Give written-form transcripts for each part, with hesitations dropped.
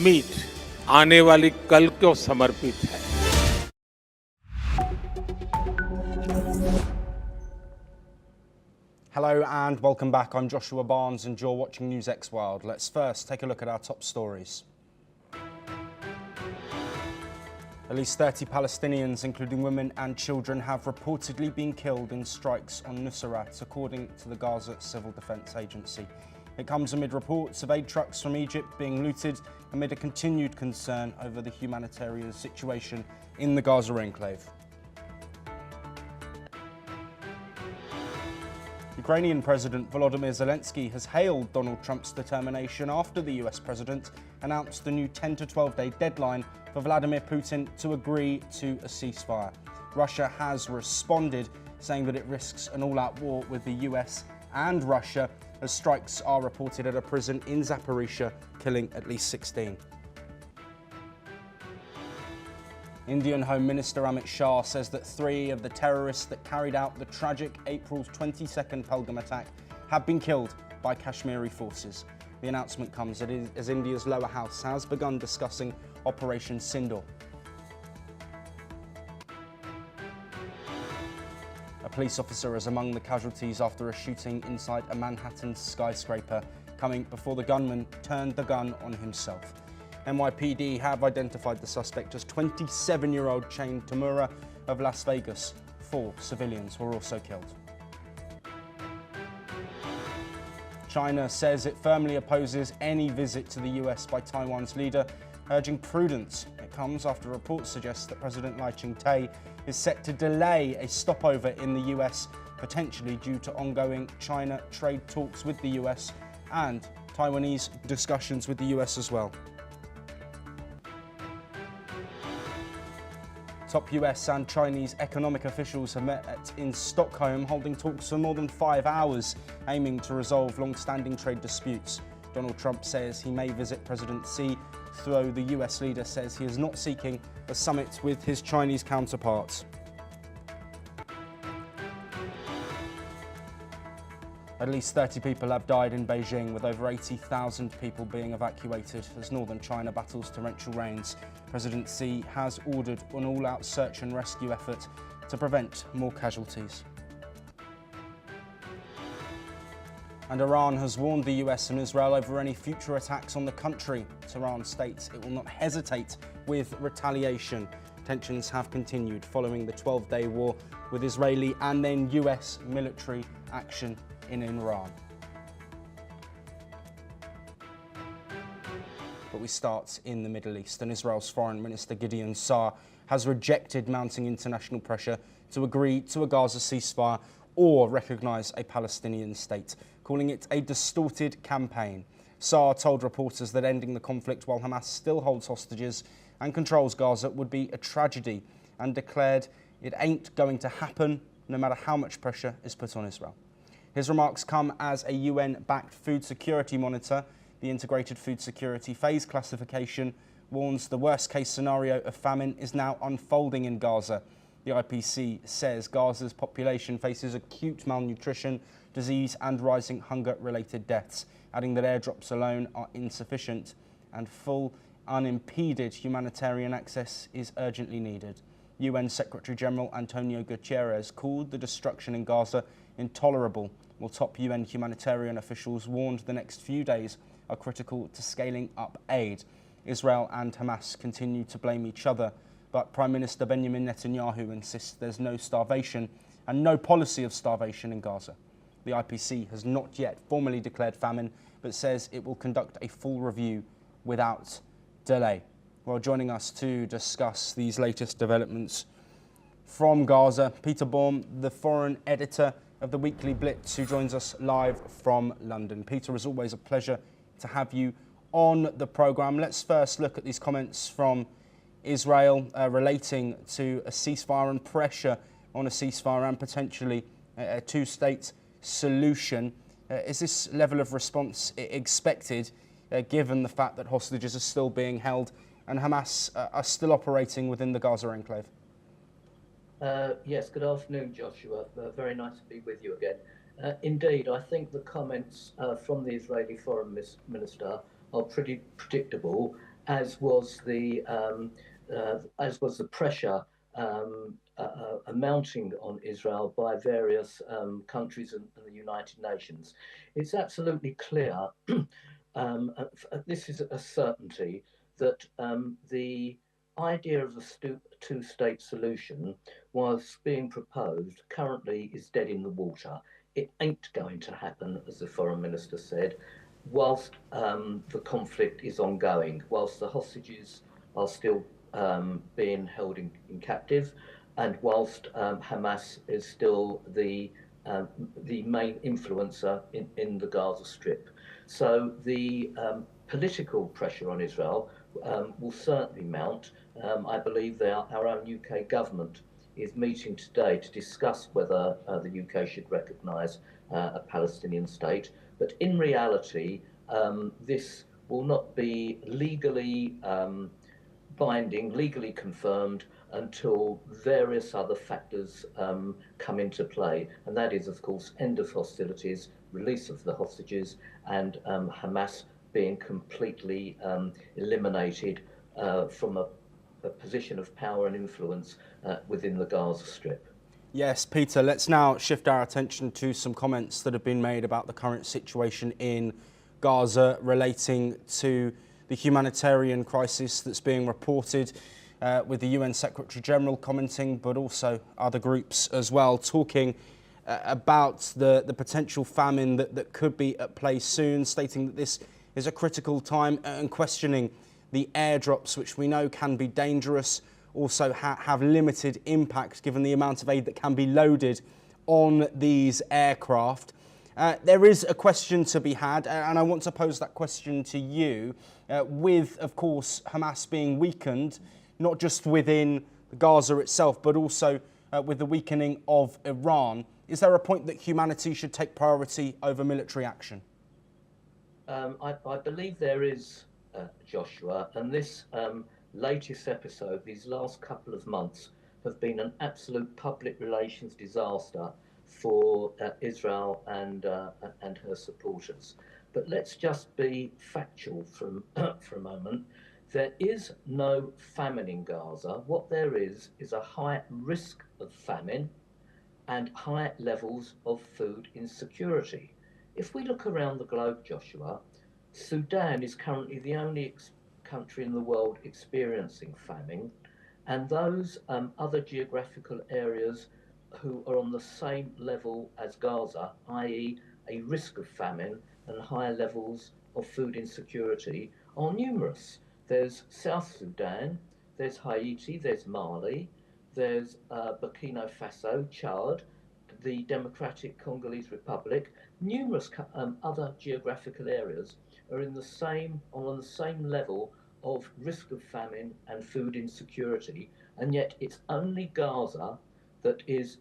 Meet आने वाली कल को समर्पित है। Hello and welcome back. I'm Joshua Barnes and you're watching NewsX World. Let's first take a look at our top stories. At least 30 Palestinians, including women and children, have reportedly been killed in strikes on Nusayrat, according to the Gaza Civil Defense Agency. It comes amid reports of aid trucks from Egypt being looted amid a continued concern over the humanitarian situation in the Gaza enclave. Ukrainian President Volodymyr Zelensky has hailed Donald Trump's determination after the US president announced the new 10 to 12-day deadline for Vladimir Putin to agree to a ceasefire. Russia has responded, saying that it risks an all-out war with the US and Russia as strikes are reported at a prison in Zaporizhia, killing at least 16. Indian Home Minister Amit Shah says that 3 of the terrorists that carried out the tragic April 22nd Pahalgam attack have been killed by Kashmiri forces. The announcement comes as India's lower house has begun discussing Operation Sindoor. A police officer is among the casualties after a shooting inside a Manhattan skyscraper, coming before the gunman turned the gun on himself. NYPD have identified the suspect as 27-year-old Chain Tamura of Las Vegas. 4 civilians were also killed. China says it firmly opposes any visit to the US by Taiwan's leader, urging prudence. It comes after reports suggest that President Lai Ching-te is set to delay a stopover in the US, potentially due to ongoing China trade talks with the US and Taiwanese discussions with the US as well. Top US and Chinese economic officials have met in Stockholm, holding talks for more than 5 hours, aiming to resolve long-standing trade disputes. Donald Trump says he may visit President Xi, though the US leader says he is not seeking a summit with his Chinese counterparts. At least 30 people have died in Beijing, with over 80,000 people being evacuated as northern China battles torrential rains. President Xi has ordered an all-out search and rescue effort to prevent more casualties. And Iran has warned the US and Israel over any future attacks on the country. Tehran states it will not hesitate with retaliation. Tensions have continued following the 12-day war with Israeli and then US military action in Iran. But we start in the Middle East, and Israel's Foreign Minister Gideon Saar has rejected mounting international pressure to agree to a Gaza ceasefire or recognise a Palestinian state, calling it a distorted campaign. Saar told reporters that ending the conflict while Hamas still holds hostages and controls Gaza would be a tragedy, and declared it ain't going to happen no matter how much pressure is put on Israel. His remarks come as a UN-backed food security monitor, the Integrated Food Security Phase Classification, warns the worst-case scenario of famine is now unfolding in Gaza. The IPC says Gaza's population faces acute malnutrition, disease and rising hunger-related deaths, adding that airdrops alone are insufficient and full, unimpeded humanitarian access is urgently needed. UN Secretary-General Antonio Guterres called the destruction in Gaza intolerable, while top UN humanitarian officials warned the next few days are critical to scaling up aid. Israel and Hamas continue to blame each other, but Prime Minister Benjamin Netanyahu insists there's no starvation and no policy of starvation in Gaza. The IPC has not yet formally declared famine, but says it will conduct a full review without delay. Well, joining us to discuss these latest developments from Gaza, Peter Baum, the foreign editor of the Weekly Blitz, who joins us live from London. Peter, as always, a pleasure to have you on the programme. Let's first look at these comments from Israel relating to a ceasefire and pressure on a ceasefire and potentially a two-state solution. Is this level of response expected, given the fact that hostages are still being held and Hamas are still operating within the Gaza enclave? Yes, good afternoon, Joshua. Very nice to be with you again. Indeed, I think the comments from the Israeli Foreign Minister are pretty predictable as was the pressure mounting on Israel by various countries and the United Nations. It's absolutely clear. This is a certainty that the idea of a two-state solution was being proposed currently is dead in the water. It ain't going to happen, as the foreign minister said, whilst the conflict is ongoing, whilst the hostages are still being held in captive, and whilst Hamas is still the main influencer in the Gaza Strip. So the political pressure on Israel will certainly mount. I believe our own UK government is meeting today to discuss whether the UK should recognise a Palestinian state. But in reality, this will not be legally binding, legally confirmed, until various other factors come into play. And that is, of course, end of hostilities, release of the hostages, and Hamas being completely eliminated from a position of power and influence within the Gaza Strip. Yes, Peter, let's now shift our attention to some comments that have been made about the current situation in Gaza relating to the humanitarian crisis that's being reported, with the UN Secretary General commenting, but also other groups as well, talking about the potential famine that could be at play soon, stating that this is a critical time and questioning the airdrops, which we know can be dangerous, also have limited impact given the amount of aid that can be loaded on these aircraft. There is a question to be had, and I want to pose that question to you, with, of course, Hamas being weakened, not just within Gaza itself, but also with the weakening of Iran. Is there a point that humanity should take priority over military action? I believe there is, Joshua, and this latest episode, these last couple of months, have been an absolute public relations disaster for Israel and her supporters. But let's just be factual for a moment. There is no famine in Gaza. What there is a high risk of famine and high levels of food insecurity. If we look around the globe, Joshua, Sudan is currently the only country in the world experiencing famine, and those other geographical areas who are on the same level as Gaza, i.e. a risk of famine and higher levels of food insecurity, are numerous. There's South Sudan, there's Haiti, there's Mali, there's Burkina Faso, Chad, the Democratic Congolese Republic. Numerous other geographical areas are on the same level of risk of famine and food insecurity, and yet it's only Gaza that is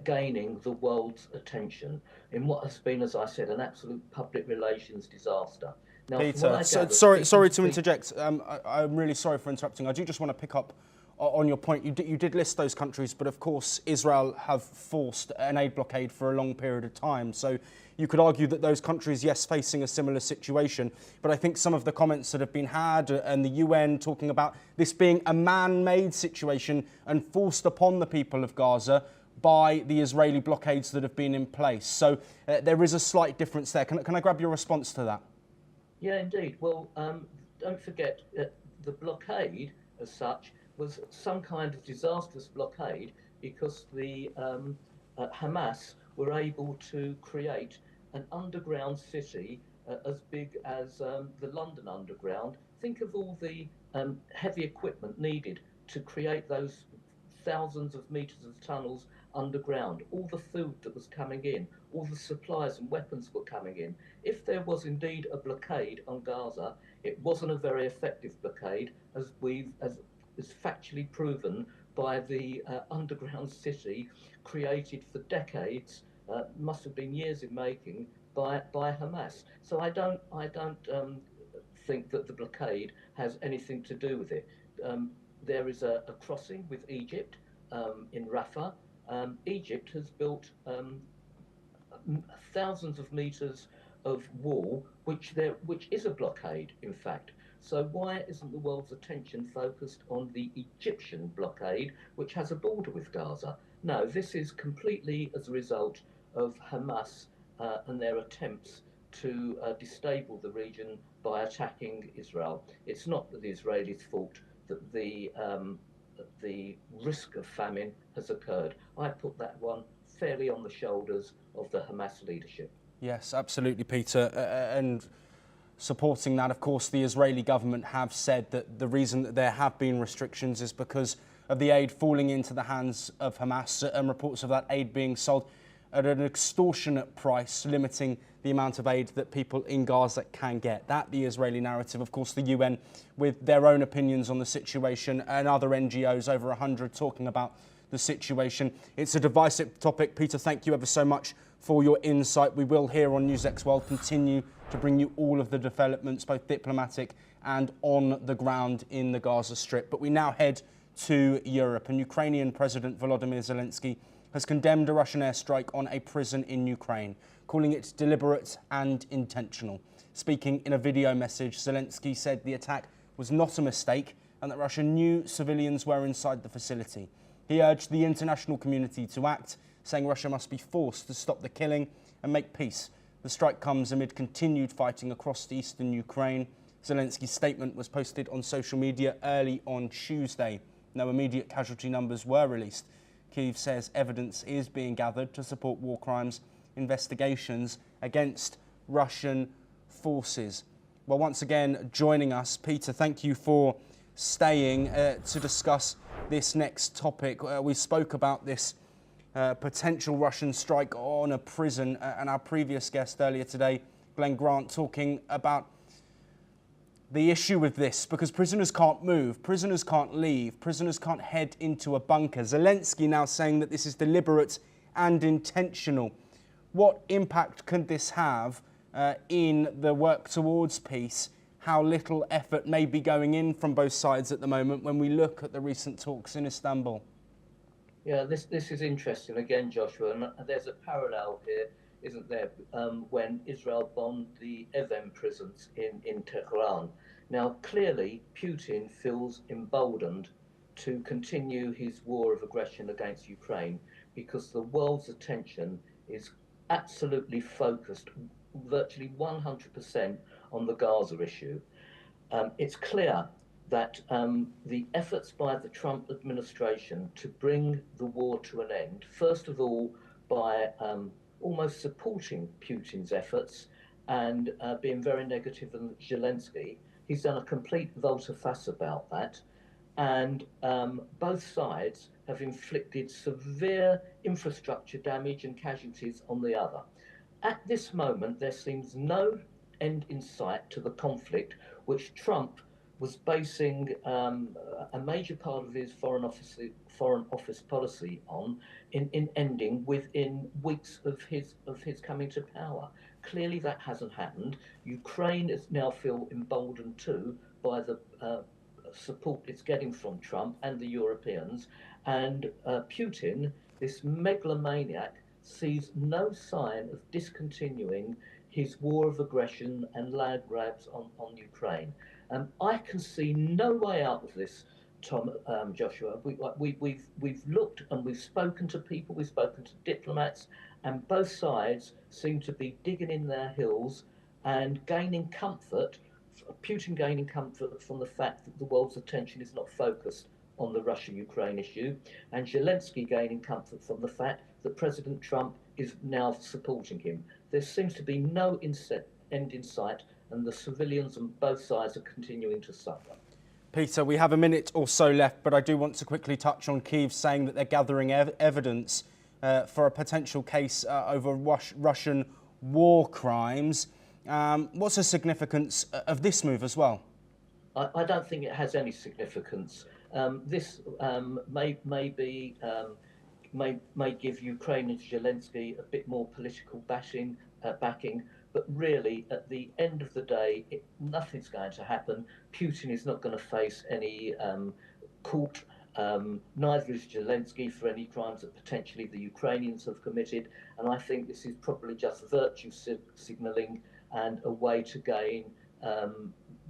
gaining the world's attention in what has been, as I said, an absolute public relations disaster. Now, Peter, sorry to interject. I'm really sorry for interrupting. I do just want to pick up on your point. You did list those countries, but of course Israel have forced an aid blockade for a long period of time. So you could argue that those countries, yes, facing a similar situation. But I think some of the comments that have been had and the UN talking about this being a man-made situation and forced upon the people of Gaza by the Israeli blockades that have been in place. So there is a slight difference there. Can I grab your response to that? Yeah, indeed. Well, don't forget the blockade as such was some kind of disastrous blockade because the Hamas were able to create an underground city as big as the London Underground. Think of all the heavy equipment needed to create those thousands of meters of tunnels underground, all the food that was coming in, all the supplies and weapons were coming in. If there was indeed a blockade on Gaza, it wasn't a very effective blockade, as is factually proven by the underground city created for decades, must have been years in making, by Hamas. So I don't think that the blockade has anything to do with it. There is a crossing with Egypt in Rafah. Egypt has built thousands of meters of wall, which is a blockade, in fact. So why isn't the world's attention focused on the Egyptian blockade, which has a border with Gaza? No, this is completely as a result of Hamas and their attempts to destabilise the region by attacking Israel. It's not the Israelis' fault that the risk of famine has occurred. I put that one fairly on the shoulders of the Hamas leadership. Yes, absolutely, Peter. And supporting that, of course, the Israeli government have said that the reason that there have been restrictions is because of the aid falling into the hands of Hamas and reports of that aid being sold at an extortionate price, limiting the amount of aid that people in Gaza can get. That, the Israeli narrative. Of course, the UN, with their own opinions on the situation, and other NGOs, over 100, talking about the situation. It's a divisive topic. Peter, thank you ever so much for your insight. We will here on NewsX World continue to bring you all of the developments, both diplomatic and on the ground in the Gaza Strip. But we now head to Europe, and Ukrainian President Volodymyr Zelensky has condemned a Russian airstrike on a prison in Ukraine, calling it deliberate and intentional. Speaking in a video message, Zelensky said the attack was not a mistake and that Russia knew civilians were inside the facility. He urged the international community to act, saying Russia must be forced to stop the killing and make peace. The strike comes amid continued fighting across the eastern Ukraine. Zelensky's statement was posted on social media early on Tuesday. No immediate casualty numbers were released. Kyiv says evidence is being gathered to support war crimes investigations against Russian forces. Well, once again, joining us, Peter, thank you for staying to discuss this next topic. We spoke about this potential Russian strike on a prison, and our previous guest earlier today, Glenn Grant, talking about the issue with this, because prisoners can't move, prisoners can't leave, prisoners can't head into a bunker. Zelensky now saying that this is deliberate and intentional. What impact could this have in the work towards peace? How little effort may be going in from both sides at the moment when we look at the recent talks in Istanbul? Yeah, this is interesting again, Joshua, and there's a parallel here, isn't there, when Israel bombed the Evin prisons in Tehran. Now, clearly, Putin feels emboldened to continue his war of aggression against Ukraine because the world's attention is absolutely focused, virtually 100%, on the Gaza issue. It's clear that the efforts by the Trump administration to bring the war to an end, first of all by almost supporting Putin's efforts and being very negative on Zelensky, he's done a complete volte-face about that. And both sides have inflicted severe infrastructure damage and casualties on the other. At this moment, there seems no end in sight to the conflict, which Trump was basing a major part of his foreign office policy on in ending within weeks of his coming to power. Clearly, that hasn't happened. Ukraine is now feel emboldened too by the support it's getting from Trump and the Europeans, and Putin, this megalomaniac, sees no sign of discontinuing his war of aggression and land grabs on Ukraine. I can see no way out of this, Joshua. We've looked and we've spoken to people, we've spoken to diplomats, and both sides seem to be digging in their heels and gaining comfort. Putin gaining comfort from the fact that the world's attention is not focused on the Russia-Ukraine issue, and Zelensky gaining comfort from the fact that President Trump is now supporting him. There seems to be no end in sight, and the civilians on both sides are continuing to suffer. Peter, we have a minute or so left, but I do want to quickly touch on Kyiv saying that they're gathering evidence for a potential case over Russian war crimes. What's the significance of this move as well? I don't think it has any significance. This may give Ukraine and Zelensky a bit more political backing, but really, at the end of the day, nothing's going to happen. Putin is not going to face any court. Neither is Zelensky for any crimes that potentially the Ukrainians have committed. And I think this is probably just virtue signalling and a way to gain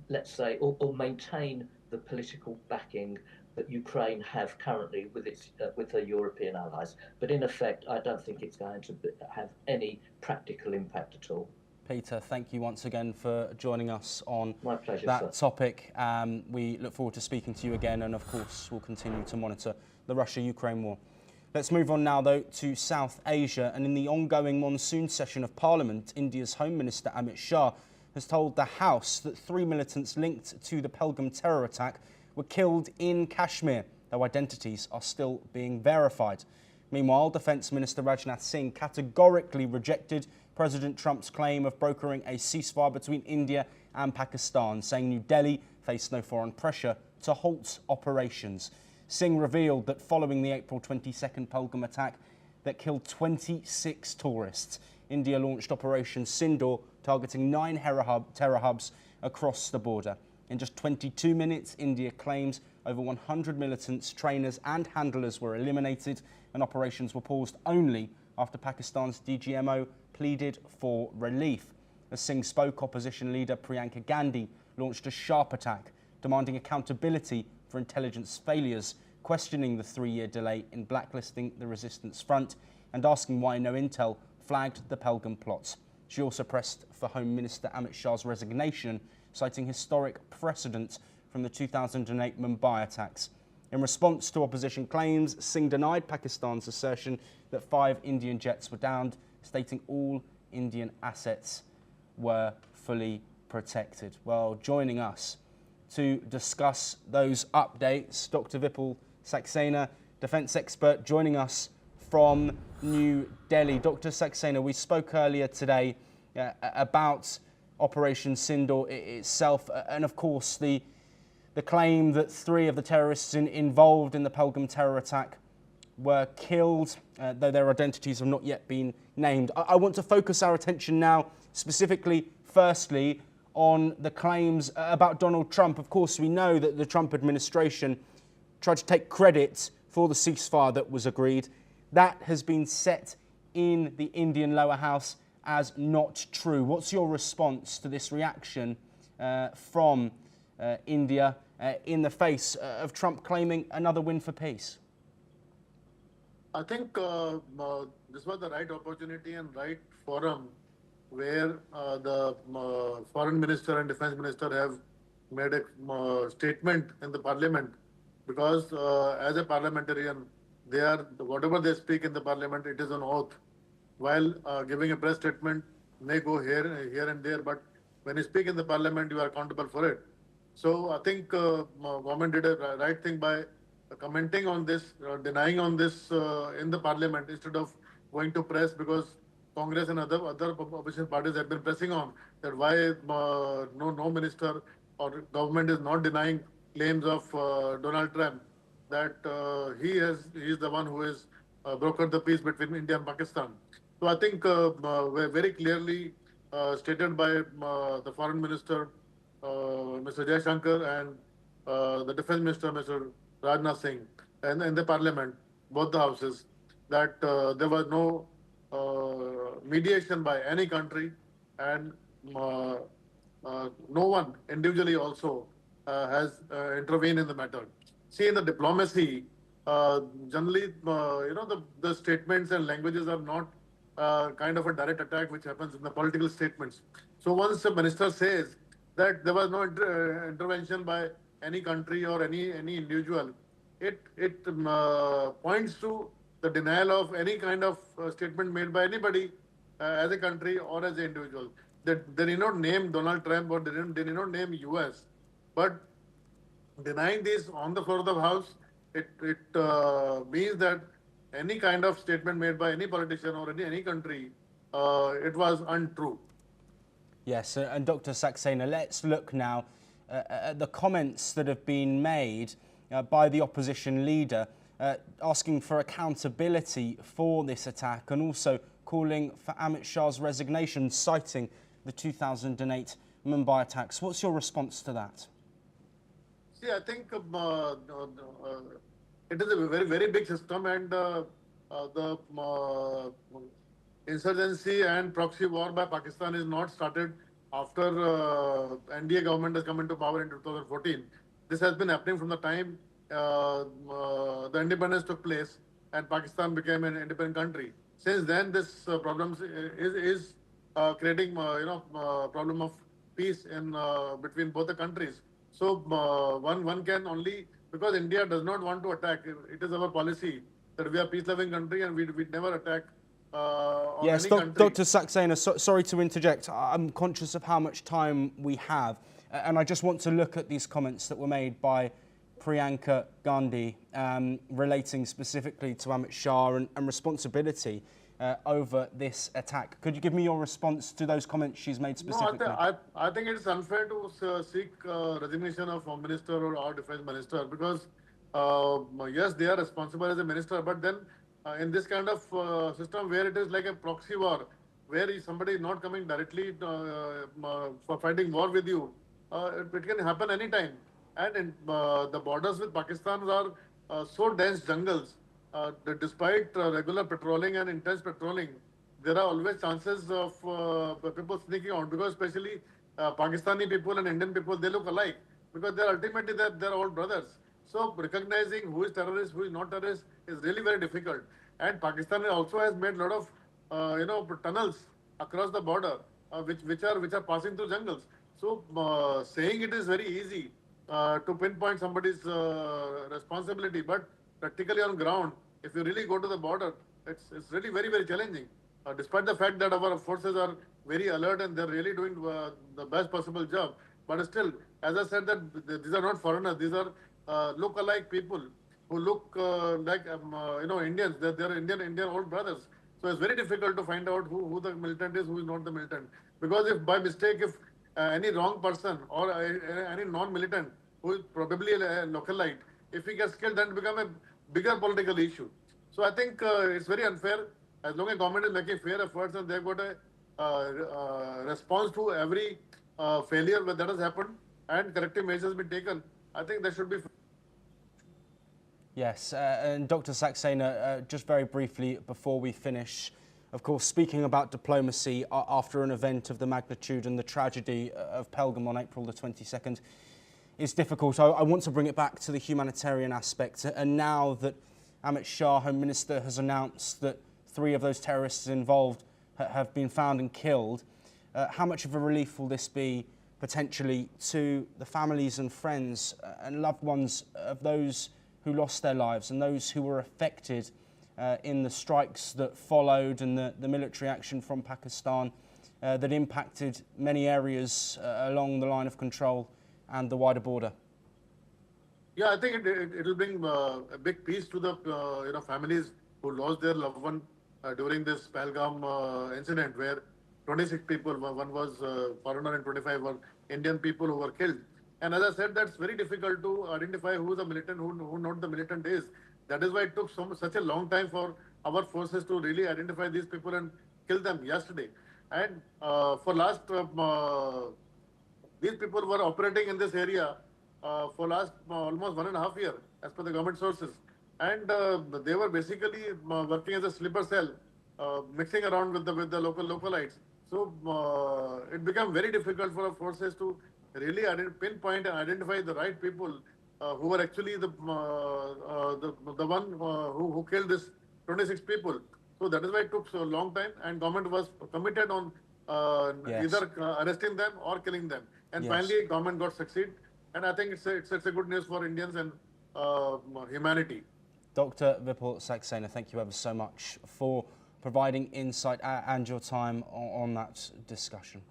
let's say, or maintain the political backing that Ukraine have currently with her European allies. But in effect, I don't think it's going to have any practical impact at all. Peter, thank you once again for joining us on My pleasure, that sir. topic. We look forward to speaking to you again, and of course we'll continue to monitor the Russia-Ukraine war. Let's move on now, though, to South Asia. And in the ongoing monsoon session of Parliament, India's Home Minister Amit Shah has told the House that 3 militants linked to the Pahalgam terror attack were killed in Kashmir, though identities are still being verified. Meanwhile, Defence Minister Rajnath Singh categorically rejected President Trump's claim of brokering a ceasefire between India and Pakistan, saying New Delhi faced no foreign pressure to halt operations. Singh revealed that following the April 22nd Pahalgam attack that killed 26 tourists, India launched Operation Sindoor, targeting 9 terror hubs across the border. In just 22 minutes, India claims over 100 militants, trainers and handlers were eliminated, and operations were paused only after Pakistan's DGMO pleaded for relief. As Singh spoke, opposition leader Priyanka Gandhi launched a sharp attack, demanding accountability for intelligence failures, questioning the 3-year delay in blacklisting the resistance front, and asking why no intel flagged the Pahalgam plots. She also pressed for Home Minister Amit Shah's resignation, citing historic precedent from the 2008 Mumbai attacks. In response to opposition claims, Singh denied Pakistan's assertion that 5 Indian jets were downed, stating all Indian assets were fully protected. Well, joining us to discuss those updates, Dr. Vipul Saxena, defence expert, joining us from New Delhi. Dr. Saxena, we spoke earlier today about Operation Sindoor itself, and of course the claim that 3 of the terrorists involved in the Pahalgam terror attack were killed, though their identities have not yet been named. I want to focus our attention now specifically, firstly, on the claims about Donald Trump. Of course, we know that the Trump administration tried to take credit for the ceasefire that was agreed. That has been set in the Indian lower house as not true. What's your response to this reaction from India in the face of Trump claiming another win for peace? I think this was the right opportunity and right forum where the foreign minister and defense minister have made a statement in the parliament, because as a parliamentarian, they are, whatever they speak in the parliament, it is an oath. While giving a press statement may go here and there, but when you speak in the parliament, you are accountable for it. So I think government did a right thing by commenting on this, denying on this in the parliament instead of going to press, because Congress and other opposition parties have been pressing on that why no minister or government is not denying claims of Donald Trump that he is the one who has brokered the peace between India and Pakistan. So I think very clearly stated by the foreign minister, Mr. Jaishankar, and the defense minister, Mr. Rajnath Singh, and in the parliament, both the houses, that there was no mediation by any country, and no one individually also has intervened in the matter. See, in the diplomacy, generally, the statements and languages are not kind of a direct attack which happens in the political statements. So once the minister says that there was no intervention by any country or any individual, it points to the denial of any kind of statement made by anybody as a country or as an individual. That they did not name Donald Trump or they did not name US, but denying this on the floor of the House, it means that any kind of statement made by any politician or any country, it was untrue. Yes, and Dr. Saxena, let's look now at the comments that have been made by the opposition leader, asking for accountability for this attack and also calling for Amit Shah's resignation, citing the 2008 Mumbai attacks. What's your response to that? See, I think it is a very, very big system, and the insurgency and proxy war by Pakistan is not started after NDA government has come into power in 2014. This has been happening from the time the independence took place and Pakistan became an independent country. Since then, this problems is creating problem of peace in between both the countries. So one can only, because India does not want to attack. It is our policy that we are peace-loving country and we never attack on Yes, any country. Dr. Saxena, sorry to interject. I'm conscious of how much time we have, and I just want to look at these comments that were made by Priyanka Gandhi relating specifically to Amit Shah and responsibility over this attack. Could you give me your response to those comments she's made specifically? No, I think it's unfair to seek resignation of Home Minister or our Defence Minister because, yes, they are responsible as a minister, but then in this kind of system where it is like a proxy war, where somebody is not coming directly for fighting war with you, it can happen anytime. And the borders with Pakistan are so dense jungles, that despite regular patrolling and intense patrolling, there are always chances of people sneaking out because especially Pakistani people and Indian people, they look alike because they're ultimately they're all brothers. So recognizing who is terrorist, who is not terrorist is really very difficult. And Pakistan also has made a lot of tunnels across the border, which are passing through jungles. So saying it is very easy to pinpoint somebody's responsibility, but practically on ground, if you really go to the border, it's really very challenging. Despite the fact that our forces are very alert and they're really doing the best possible job, but still, as I said, that these are not foreigners; these are look-alike people who look like Indians. They're Indian old brothers. So it's very difficult to find out who the militant is, who is not the militant. Because if by mistake, if any wrong person or any non-militant who is probably a localite, if he gets killed, then it becomes a bigger political issue. So I think it's very unfair. As long as government is making fair efforts and they've got a response to every failure that has happened and corrective measures been taken, I think there should be. Yes, and Dr. Saxena, just very briefly before we finish, of course, speaking about diplomacy after an event of the magnitude and the tragedy of Pelham on April the 22nd is difficult. I want to bring it back to the humanitarian aspect. And now that Amit Shah, Home Minister, has announced that 3 of those terrorists involved have been found and killed, how much of a relief will this be potentially to the families and friends and loved ones of those who lost their lives and those who were affected in the strikes that followed and the military action from Pakistan that impacted many areas along the line of control and the wider border? Yeah, I think it will bring a big peace to the families who lost their loved one during this Pahalgam incident, where 26 people, one was foreigner and 25 were Indian people who were killed. And as I said, that's very difficult to identify who the militant, who not the militant is. That is why it took such a long time for our forces to really identify these people and kill them yesterday. And for last, these people were operating in this area for last almost 1.5 years, as per the government sources. And they were basically working as a sleeper cell, mixing around with the localites. So it became very difficult for our forces to really pinpoint and identify the right people who were actually the one who killed this 26 people. So that is why it took so long time, and government was committed on either arresting them or killing them. And finally, government got succeed. And I think it's a good news for Indians and humanity. Dr. Vipul Saxena, thank you ever so much for providing insight and your time on that discussion.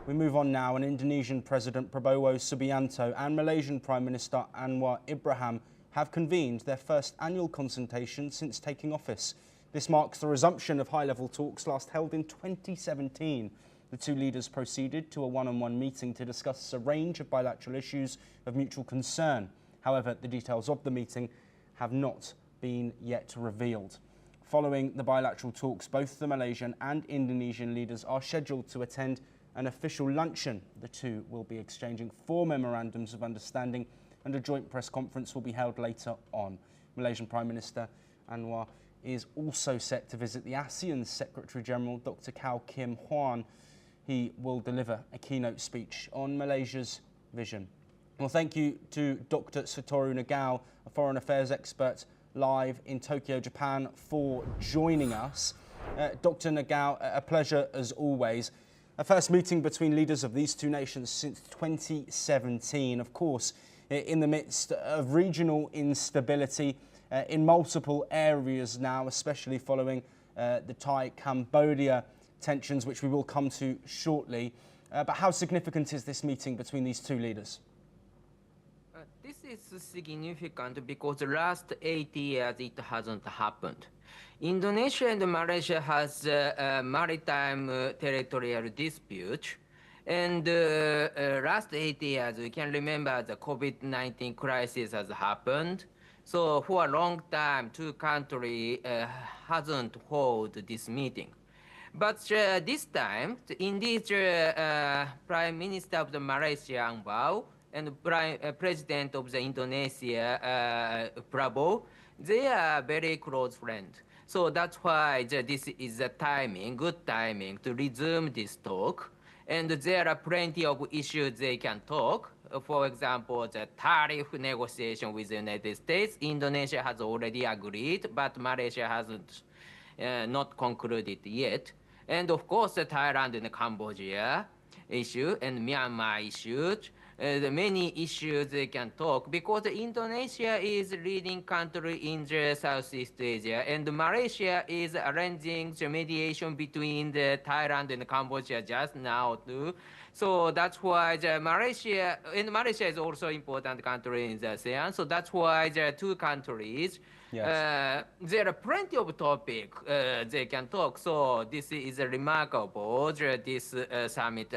We move on now, and Indonesian President Prabowo Subianto and Malaysian Prime Minister Anwar Ibrahim have convened their first annual consultation since taking office. This marks the resumption of high-level talks last held in 2017. The 2 leaders proceeded to a one-on-one meeting to discuss a range of bilateral issues of mutual concern. However, the details of the meeting have not been yet revealed. Following the bilateral talks, both the Malaysian and Indonesian leaders are scheduled to attend an official luncheon. The 2 will be exchanging 4 memorandums of understanding, and a joint press conference will be held later on. Malaysian Prime Minister Anwar is also set to visit the ASEAN Secretary General, Dr. Kao Kim Hwan. He will deliver a keynote speech on Malaysia's vision. Well, thank you to Dr. Satoru Nagao, a foreign affairs expert live in Tokyo, Japan, for joining us. Dr. Nagao, a pleasure as always. A first meeting between leaders of these two nations since 2017, of course, in the midst of regional instability in multiple areas now, especially following the Thai-Cambodia tensions, which we will come to shortly. But how significant is this meeting between these two leaders? This is significant because the last 8 years it hasn't happened. Indonesia and Malaysia has a maritime territorial dispute. And last 8 years, we can remember the COVID-19 crisis has happened. So for a long time, two countries hasn't held this meeting. But this time, indeed, Prime Minister of the Malaysia, Anwar, and President of the Indonesia, Prabowo, they are very close friends. So that's why this is a good timing to resume this talk. And there are plenty of issues they can talk. For example, the tariff negotiation with the United States. Indonesia has already agreed, but Malaysia hasn't not concluded yet. And of course, the Thailand and Cambodia issue and Myanmar issues. The many issues they can talk because Indonesia is a leading country in the Southeast Asia and Malaysia is arranging the mediation between the Thailand and Cambodia just now too. So that's why Malaysia is also an important country in the ASEAN. So that's why there are two countries. Yes. There are plenty of topics they can talk. So this is remarkable. This summit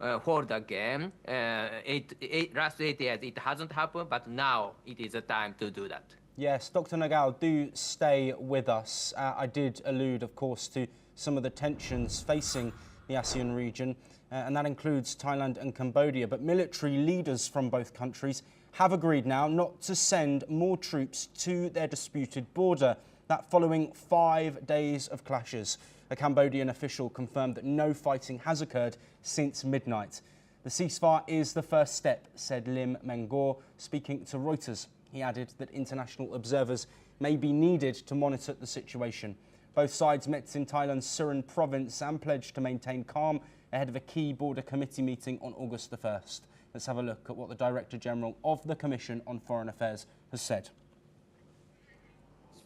hold again. Last 8 years it hasn't happened, but now it is a time to do that. Yes, Dr. Nagao, do stay with us. I did allude, of course, to some of the tensions facing the ASEAN region, and that includes Thailand and Cambodia. But military leaders from both countries have agreed now not to send more troops to their disputed border. That following 5 days of clashes. A Cambodian official confirmed that no fighting has occurred since midnight. The ceasefire is the first step, said Lim Mengor, speaking to Reuters. He added that international observers may be needed to monitor the situation. Both sides met in Thailand's Surin province and pledged to maintain calm ahead of a key border committee meeting on August the 1st. Let's have a look at what the Director General of the Commission on Foreign Affairs has said.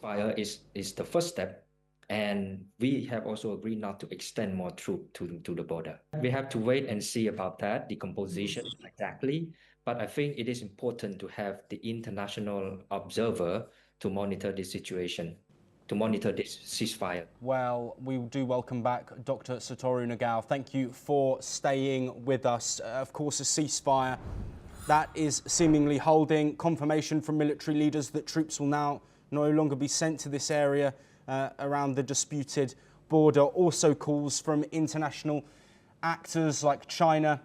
Ceasefire is the first step, and we have also agreed not to extend more troops to the border. We have to wait and see about that, the composition exactly, but I think it is important to have the international observer to monitor the situation, to monitor this ceasefire. Well, we do welcome back Dr. Satoru Nagao. Thank you for staying with us. Of course, a ceasefire that is seemingly holding. Confirmation from military leaders that troops will now no longer be sent to this area around the disputed border. Also calls from international actors like China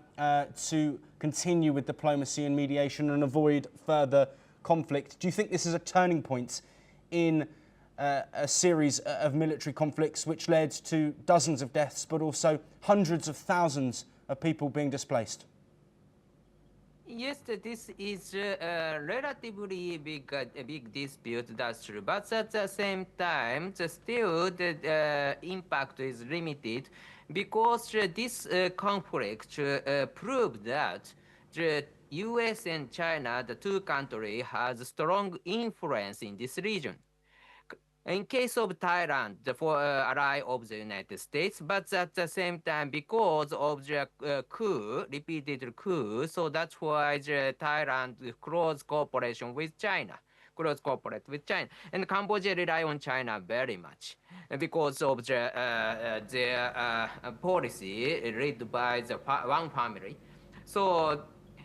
to continue with diplomacy and mediation and avoid further conflict. Do you think this is a turning point in a series of military conflicts which led to dozens of deaths, but also hundreds of thousands of people being displaced? Yes, this is a relatively big dispute, that's true. But at the same time, still the impact is limited because this conflict proved that the US and China, the two countries, has strong influence in this region. In case of Thailand, for ally of the United States, but at the same time, because of the repeated coup, so that's why the Thailand close cooperation with China, and Cambodia rely on China very much because of their policy led by the one family. So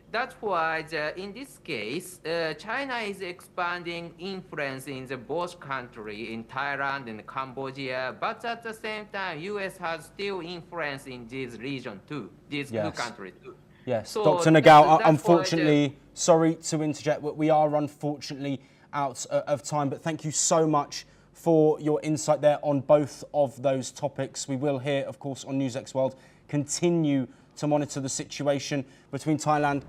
that's why, in this case, China is expanding influence in the both countries, in Thailand and Cambodia, but at the same time, U.S. has still influence in this region too, these two countries too. Yes, so Dr. Nagao, unfortunately, sorry to interject, but we are unfortunately out of time, but thank you so much for your insight there on both of those topics. We will here, of course, on NewsX World, continue to monitor the situation between Thailand,